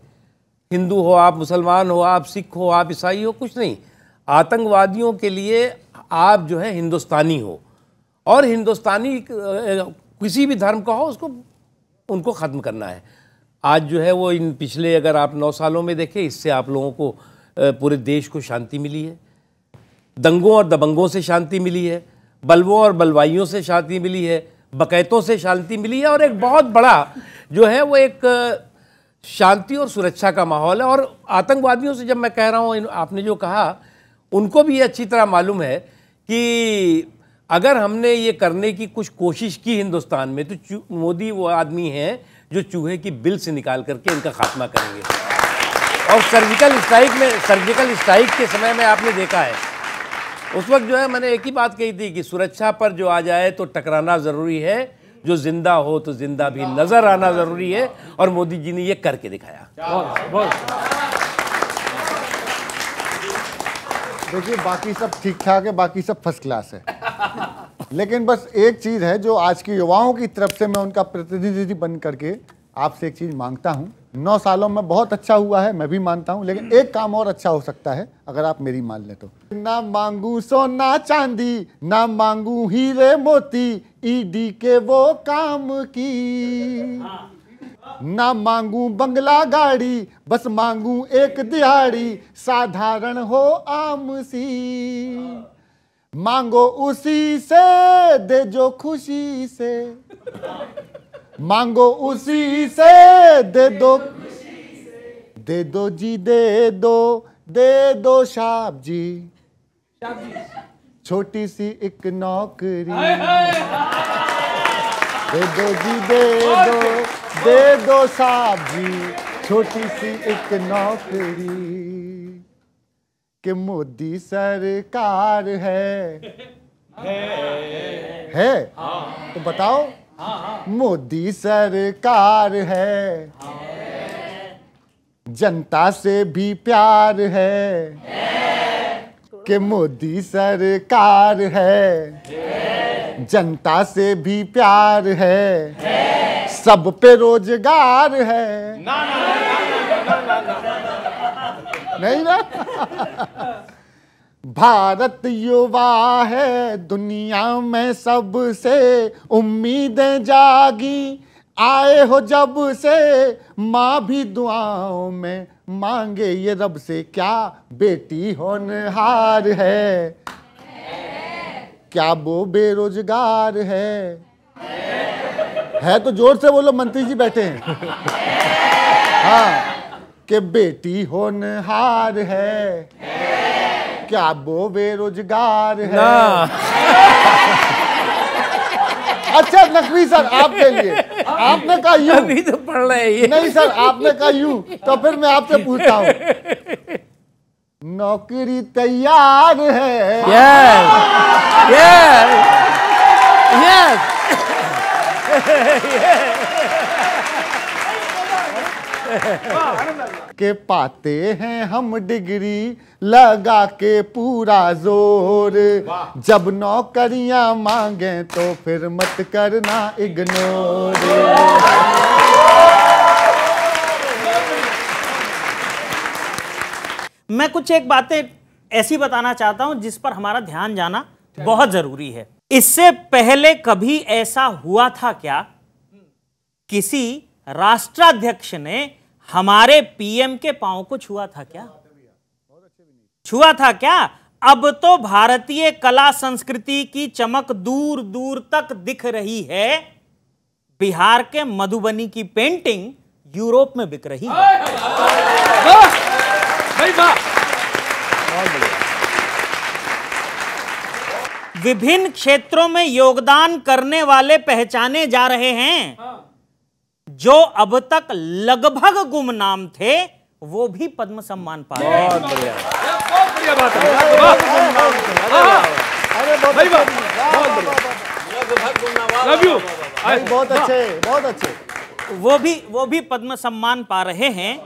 हिंदू हो आप, मुसलमान हो आप, सिख हो आप, ईसाई हो, कुछ नहीं। आतंकवादियों के लिए आप जो है हिंदुस्तानी हो, और हिंदुस्तानी किसी भी धर्म का हो, उसको उनको ख़त्म करना है। आज जो है वो इन पिछले अगर आप 9 सालों में देखें, इससे आप लोगों को पूरे देश को शांति मिली है। दंगों और दबंगों से शांति मिली है, बलवों और बलवाइयों से शांति मिली है, बकैतों से शांति मिली है, और एक बहुत बड़ा जो है वो एक शांति और सुरक्षा का माहौल है। और आतंकवादियों से जब मैं कह रहा हूँ, आपने जो कहा, उनको भी ये अच्छी तरह मालूम है कि अगर हमने ये करने की कुछ कोशिश की हिंदुस्तान में, तो मोदी वो आदमी हैं जो चूहे की बिल से निकाल करके इनका खात्मा करेंगे। और सर्जिकल स्ट्राइक के समय में आपने देखा है, उस वक्त जो है मैंने एक ही बात कही थी कि सुरक्षा पर जो आ जाए तो टकराना ज़रूरी है, जो जिंदा हो तो जिंदा भी नजर आना जरूरी है। और मोदी जी ने ये करके दिखाया। देखिए बाकी सब ठीक ठाक है, बाकी सब फर्स्ट क्लास है, लेकिन बस एक चीज है जो आज के युवाओं की तरफ से मैं उनका प्रतिनिधि बन करके आपसे एक चीज मांगता हूं। 9 सालों में बहुत अच्छा हुआ है, मैं भी मानता हूं, लेकिन एक काम और अच्छा हो सकता है अगर आप मेरी मान लें तो। ना मांगू सोना चांदी, ना मांगू हीरे मोती, ईडी के वो काम की। ना मांगू बंगला गाड़ी, बस मांगू एक दिहाड़ी, साधारण हो आम सी। मांगो उसी से दे जो खुशी से, मांगो उसी से दे दो जी, दे दो साहब जी, छोटी सी एक नौकरी। दे दो जी, दे दो साहब जी, छोटी सी एक नौकरी। कि मोदी सरकार है। तो बताओ मोदी सरकार है, जनता से भी प्यार है, कि मोदी सरकार है, जनता से भी प्यार है, सब पे रोजगार है। नहीं ना? भारत युवा है, दुनिया में सबसे उम्मीदें जागी, आए हो जब से माँ भी दुआओं में मांगे ये रब से, क्या बेटी होनहार है, क्या वो बेरोजगार है तो जोर से बोलो, मंत्री जी बैठे हैं। हाँ, कि बेटी होनहार है, क्या वो बेरोजगार है। अच्छा नकवी सर, आपके लिए आपने कहा यूं, अभी तो पढ़ रहे हैं ये। नहीं सर, आपने कहा यूं, तो फिर मैं आपसे पूछता हूं, नौकरी तैयार है। यस यस के पाते हैं हम डिग्री लगा के पूरा जोर, जब नौकरियां मांगे तो फिर मत करना इग्नोर। मैं कुछ एक बातें ऐसी बताना चाहता हूं जिस पर हमारा ध्यान जाना बहुत जरूरी है। इससे पहले कभी ऐसा हुआ था क्या, किसी राष्ट्राध्यक्ष ने हमारे पीएम के पांव को छुआ था क्या? छुआ था क्या? अब तो भारतीय कला संस्कृति की चमक दूर दूर तक दिख रही है। बिहार के मधुबनी की पेंटिंग यूरोप में बिक रही है। विभिन्न क्षेत्रों में योगदान करने वाले पहचाने जा रहे हैं। जो अब तक लगभग गुमनाम थे वो भी पद्म सम्मान पा रहे हैं। बहुत बढ़िया, बहुत बढ़िया बात है। लव यू, बहुत अच्छे, बहुत अच्छे। वो भी पद्म सम्मान पा रहे हैं।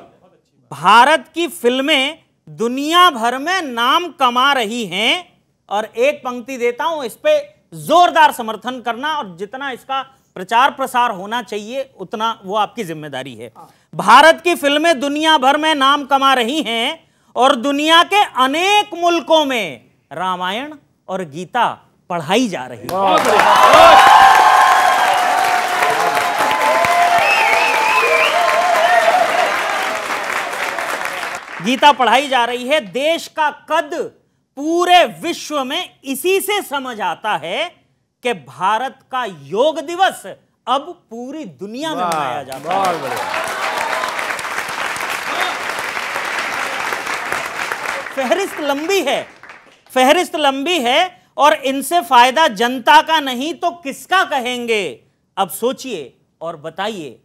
भारत की फिल्में दुनिया भर में नाम कमा रही हैं। और एक पंक्ति देता हूं, इस पे जोरदार समर्थन करना और जितना इसका प्रचार प्रसार होना चाहिए उतना वो आपकी जिम्मेदारी है। भारत की फिल्में दुनिया भर में नाम कमा रही हैं और दुनिया के अनेक मुल्कों में रामायण और गीता पढ़ाई जा रही है। गीता पढ़ाई जा रही है। देश का कद पूरे विश्व में इसी से समझ आता है कि भारत का योग दिवस अब पूरी दुनिया में मनाया जाता है। फहरिस्त लंबी है और इनसे फायदा जनता का नहीं तो किसका कहेंगे। अब सोचिए और बताइए,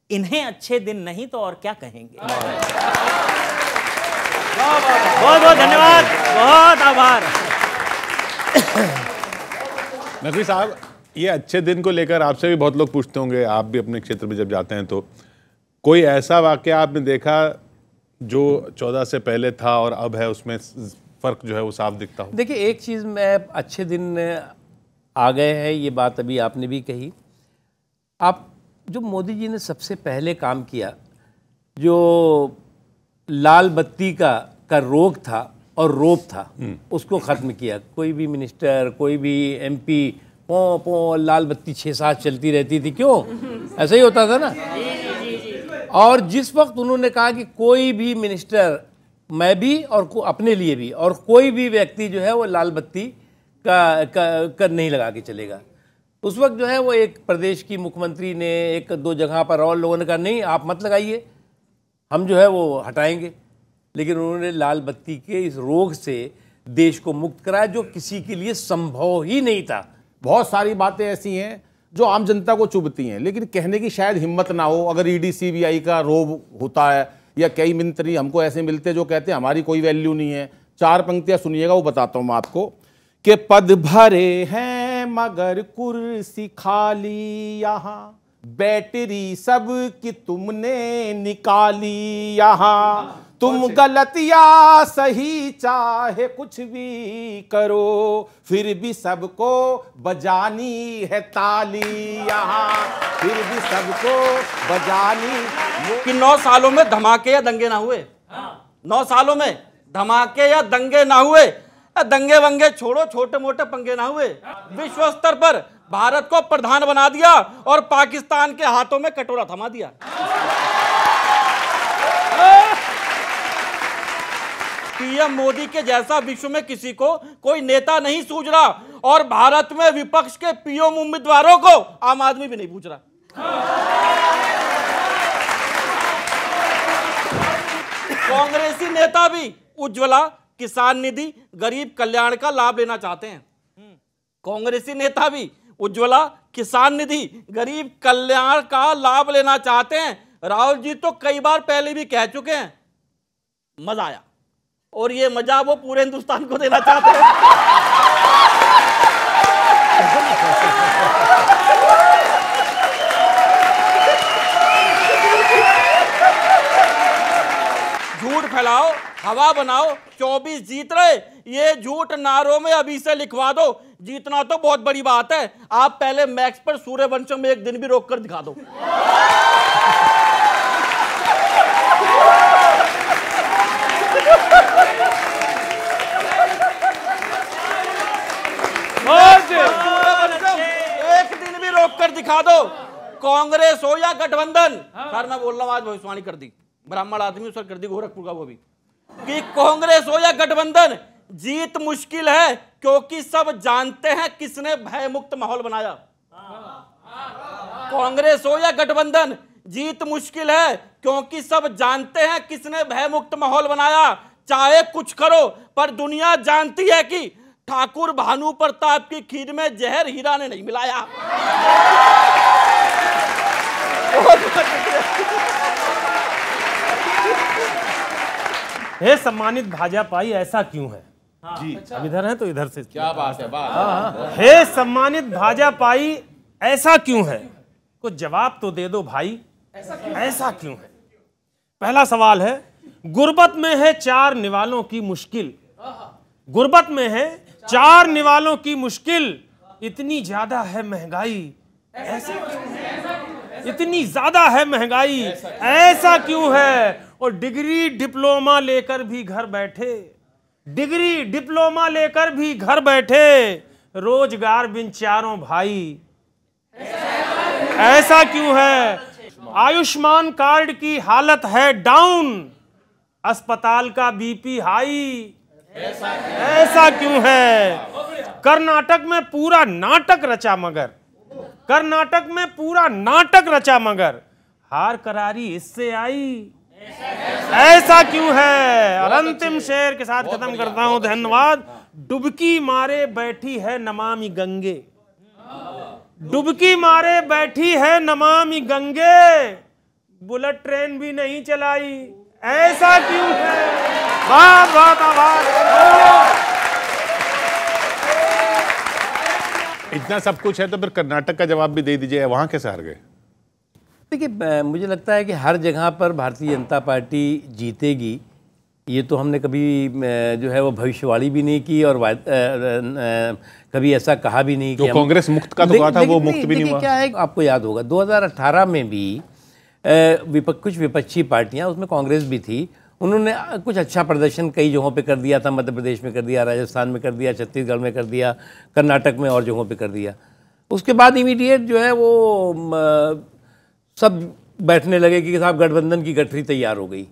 इन्हें अच्छे दिन नहीं तो और क्या कहेंगे। बहुत बहुत धन्यवाद, बहुत आभार। नकवी साहब, ये अच्छे दिन को लेकर आपसे भी बहुत लोग पूछते होंगे, आप भी अपने क्षेत्र में जब जाते हैं तो कोई ऐसा वाकया आपने देखा जो 14 से पहले था और अब है, उसमें फर्क जो है वो साफ दिखता हो? देखिए, एक चीज़ में अच्छे दिन आ गए हैं, ये बात अभी आपने भी कही। आप जो मोदी जी ने सबसे पहले काम किया, जो लाल बत्ती का रोग था और रोप था, उसको ख़त्म किया। कोई भी मिनिस्टर, कोई भी एमपी पो लाल बत्ती 6-7 चलती रहती थी। क्यों? ऐसा ही होता था ना। और जिस वक्त उन्होंने कहा कि कोई भी मिनिस्टर, मैं भी और अपने लिए भी, और कोई भी व्यक्ति जो है वो लाल बत्ती का नहीं लगा के चलेगा, उस वक्त जो है वो एक प्रदेश की मुख्यमंत्री ने 1-2 जगह पर और लोगों ने कहा नहीं आप मत लगाइए, हम जो है वो हटाएंगे। लेकिन उन्होंने लाल बत्ती के इस रोग से देश को मुक्त कराया जो किसी के लिए संभव ही नहीं था। बहुत सारी बातें ऐसी हैं जो आम जनता को चुभती हैं, लेकिन कहने की शायद हिम्मत ना हो। अगर ईडी सीबीआई का रोब होता है या कई मंत्री हमको ऐसे मिलते हैं जो कहते हैं हमारी कोई वैल्यू नहीं है। 4 पंक्तियां सुनिएगा, वो बताता हूं मैं आपको कि पद भरे हैं मगर कुर्सी खाली यहाँ, बैटरी सब की तुमने निकाली यहाँ। तुम गलत या सही चाहे कुछ भी करो, फिर भी सबको बजानी है ताली यहाँ, फिर भी सबको बजानी। कि 9 सालों में धमाके या दंगे ना हुए, 9 सालों में धमाके या दंगे ना हुए, दंगे वंगे छोड़ो, छोटे मोटे पंगे ना हुए। विश्व स्तर पर भारत को प्रधान बना दिया और पाकिस्तान के हाथों में कटोरा थमा दिया। पीएम मोदी के जैसा विश्व में किसी को कोई नेता नहीं सूझ रहा, और भारत में विपक्ष के पीएम उम्मीदवारों को आम आदमी भी नहीं पूछ रहा। कांग्रेसी नेता भी उज्ज्वला, किसान निधि, गरीब कल्याण का लाभ लेना चाहते हैं। कांग्रेसी नेता भी उज्ज्वला, किसान निधि, गरीब कल्याण का लाभ लेना चाहते हैं। राहुल जी तो कई बार पहले भी कह चुके हैं, मजा आया, और ये मजा वो पूरे हिंदुस्तान को देना चाहते हैं। झूठ फैलाओ, हवा बनाओ, 24 जीत रहे, ये झूठ नारों में अभी से लिखवा दो। जीतना तो बहुत बड़ी बात है, आप पहले मैक्स पर सूर्यवंशम में एक दिन भी रोक कर दिखा दो। एक दिन भी रोक कर दिखा दो, कांग्रेस हो या गठबंधन। सर मैं बोल रहा हूं, आज भविष्यवाणी कर दी, ब्राह्मण आदमी उसने कर दी गोरखपुर का, वो भी कि कांग्रेस हो या गठबंधन, जीत मुश्किल है क्योंकि सब जानते हैं किसने भय मुक्त माहौल बनाया। कांग्रेस हो या गठबंधन, जीत मुश्किल है क्योंकि सब जानते हैं किसने भय मुक्त माहौल बनाया। चाहे कुछ करो, पर दुनिया जानती है कि ठाकुर भानु प्रताप की खीर में जहर हीरा ने नहीं मिलाया। हे सम्मानित भाजपाई, ऐसा क्यों है? जी अब इधर है तो इधर से क्या बात है, बात। हे सम्मानित भाजपाई, ऐसा क्यों है? कुछ जवाब तो दे दो भाई, ऐसा क्यों है? पहला सवाल है, गुर्बत में है 4 निवालों की मुश्किल, गुर्बत में है 4 निवालों की मुश्किल, इतनी ज्यादा है महंगाई, ऐसा इतनी ज्यादा है महंगाई, ऐसा क्यों है? और डिग्री डिप्लोमा लेकर भी घर बैठे, डिग्री डिप्लोमा लेकर भी घर बैठे, रोजगार बिन चारों भाई, ऐसा क्यों है? आयुष्मान कार्ड की हालत है डाउन, अस्पताल का बीपी हाई, ऐसा क्यों है? कर्नाटक में पूरा नाटक रचा मगर, कर्नाटक में पूरा नाटक रचा मगर, हार करारी इससे आई, ऐसा क्यों है? और अंतिम शेर के साथ खत्म करता हूं, धन्यवाद। डुबकी मारे बैठी है नमामि गंगे, डुबकी मारे बैठी है नमामि गंगे, बुलेट ट्रेन भी नहीं चलाई, ऐसा क्यों है? बहुत बहुत आभार। इतना सब कुछ है तो फिर कर्नाटक का जवाब भी दे दीजिए, वहां कैसे हार गए? देखिए, मुझे लगता है कि हर जगह पर भारतीय जनता पार्टी जीतेगी, ये तो हमने कभी जो है वो भविष्यवाणी भी नहीं की और कभी ऐसा कहा भी नहीं। जो कांग्रेस मुक्त का तो कहा था वो मुक्त भी नहीं हुआ। क्या है, आपको याद होगा 2018 में भी कुछ विपक्षी पार्टियां, उसमें कांग्रेस भी थी, उन्होंने कुछ अच्छा प्रदर्शन कई जगहों पे कर दिया था। मध्य प्रदेश में कर दिया, राजस्थान में कर दिया, छत्तीसगढ़ में कर दिया, कर्नाटक में और जगहों पे कर दिया। उसके बाद इमीडिएट जो है वो सब बैठने लगे कि साहब गठबंधन की गठरी तैयार हो गई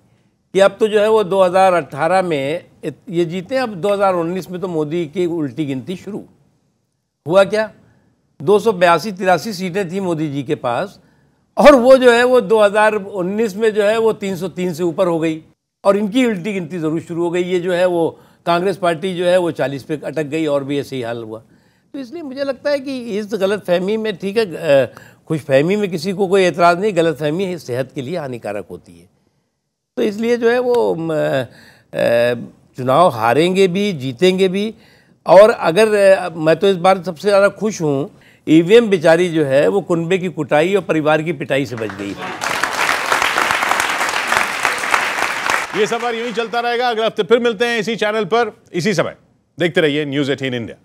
कि अब तो जो है वो 2018 में ये जीते, अब 2019 में तो मोदी की उल्टी गिनती शुरू। हुआ क्या, 282-83 सीटें थी मोदी जी के पास, और वो जो है वो 2019 में जो है वो 303 से ऊपर हो गई, और इनकी उल्टी गिनती ज़रूर शुरू हो गई। ये जो है वो कांग्रेस पार्टी जो है वो 40 पे अटक गई, और भी ऐसे ही हाल हुआ। तो इसलिए मुझे लगता है कि इस गलतफहमी में, ठीक है, खुशफहमी में किसी को कोई एतराज़ नहीं, गलतफहमी सेहत के लिए हानिकारक होती है। तो इसलिए जो है वो चुनाव हारेंगे भी, जीतेंगे भी, और अगर मैं तो इस बार सबसे ज़्यादा खुश हूँ, ईवीएम बेचारी जो है वो कुनबे की कुटाई और परिवार की पिटाई से बच गई। ये सफर यूं ही चलता रहेगा। अगले हफ्ते फिर मिलते हैं इसी चैनल पर, इसी समय। देखते रहिए न्यूज़ 18 इंडिया।